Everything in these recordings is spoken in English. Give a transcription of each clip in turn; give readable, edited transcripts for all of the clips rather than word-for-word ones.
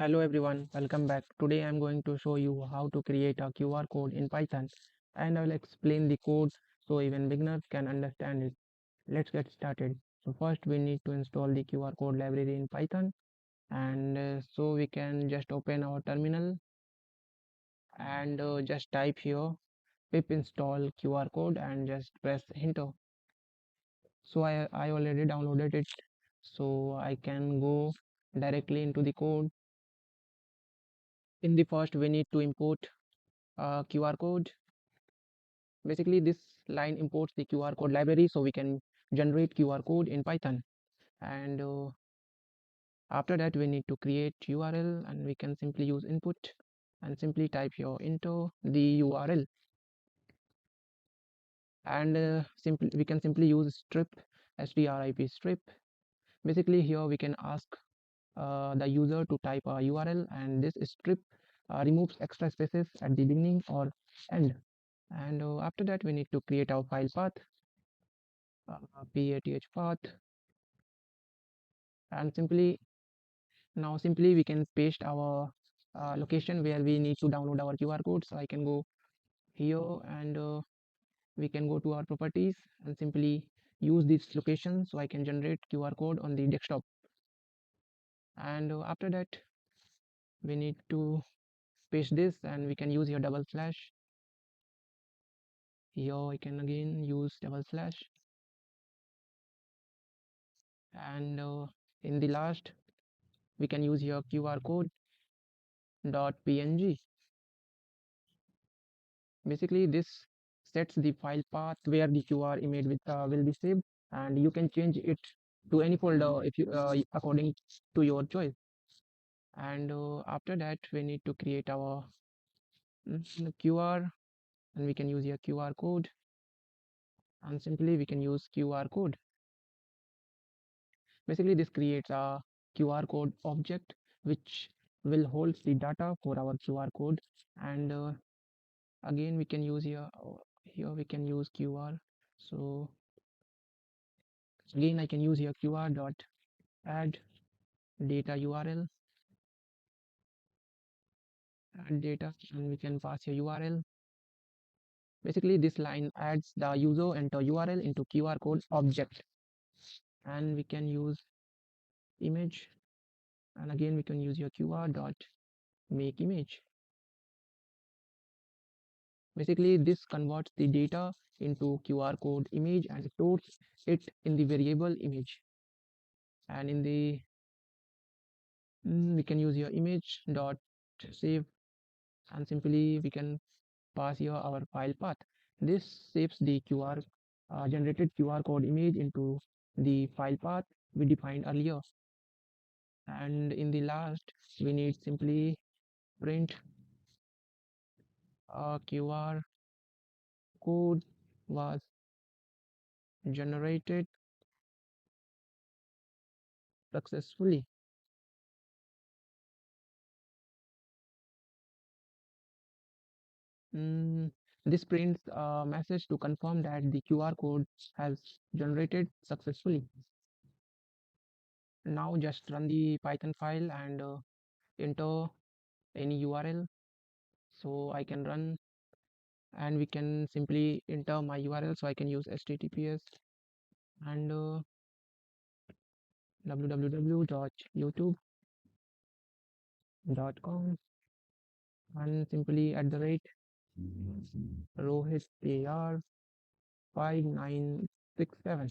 Hello everyone, welcome back. Today I'm going to show you how to create a QR code in Python and I'll explain the code so even beginners can understand it. Let's get started. So first we need to install the QR code library in Python and so we can just open our terminal and just type here pip install QR code and just press enter. So I already downloaded it so I can go directly into the code. In the first we need to import QR code. Basically this line imports the QR code library so we can generate QR code in Python, and after that we need to create URL and we can simply use input and simply type here enter the URL, and simply we can simply use strip strip. Basically here we can ask the user to type a URL, and this strip removes extra spaces at the beginning or end. And after that we need to create our file path, path path, and simply we can paste our location where we need to download our QR code. So I can go here and we can go to our properties and simply use this location so I can generate QR code on the desktop. And after that we need to paste this and we can use here double slash. Here I can again use double slash, and in the last we can use here qrcode.png. Basically this sets the file path where the QR image will be saved, and you can change it to any folder if you according to your choice. And after that we need to create our QR, and we can use here QR code, and simply we can use QR code. Basically this creates a QR code object which will hold the data for our QR code. And again we can use here we can use QR. So again I can use here QR dot add data URL, add data, and we can pass here URL. Basically this line adds the user enter URL into QR code object, and we can use image, and again we can use your QR dot make image. Basically this converts the data into QR code image and stores it in the variable image. And in the we can use your image dot save, and simply we can pass here our file path. This saves the generated QR code image into the file path we defined earlier. And in the last we need simply print a QR code was generated successfully. Mm, this prints a message to confirm that the QR code has generated successfully. Now just run the Python file and enter any URL. So I can run, and we can simply enter my URL. So I can use https and www.youtube.com, and simply at the rate RohitAR 5967.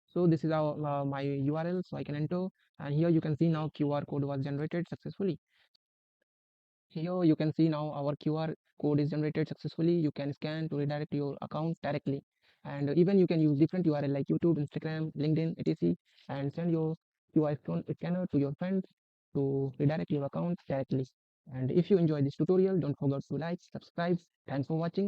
So this is our my URL, so I can enter, and here you can see now QR code was generated successfully. Here you can see now our QR code is generated successfully. You can scan to redirect your account directly, and even you can use different URL like YouTube, Instagram, LinkedIn, etc., and send your QR scanner to your friends to redirect your account directly. And if you enjoy this tutorial, don't forget to like, subscribe. Thanks for watching.